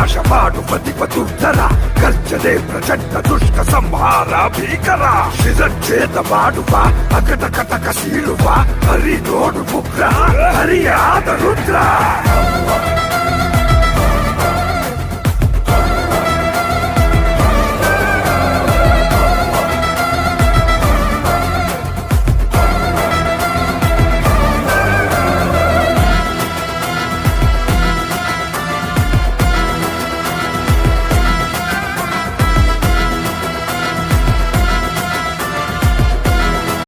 ನಾಶಮಾಡುವ ದಿವದುರ್ಧರ ಗರ್ಜನೆ ಪ್ರಚಂಡ ದುಷ್ಟ ಸಂಹಾರ ಭೀಕರ ಶಿರಚ್ಛೇದ ಮಾಡುವ ಅಕಟ ಕಟಕ ಸೀಳುವ ಹರಿ ನೋಡು ಉಗ್ರ ಹರಿಯಾದ ರುದ್ರ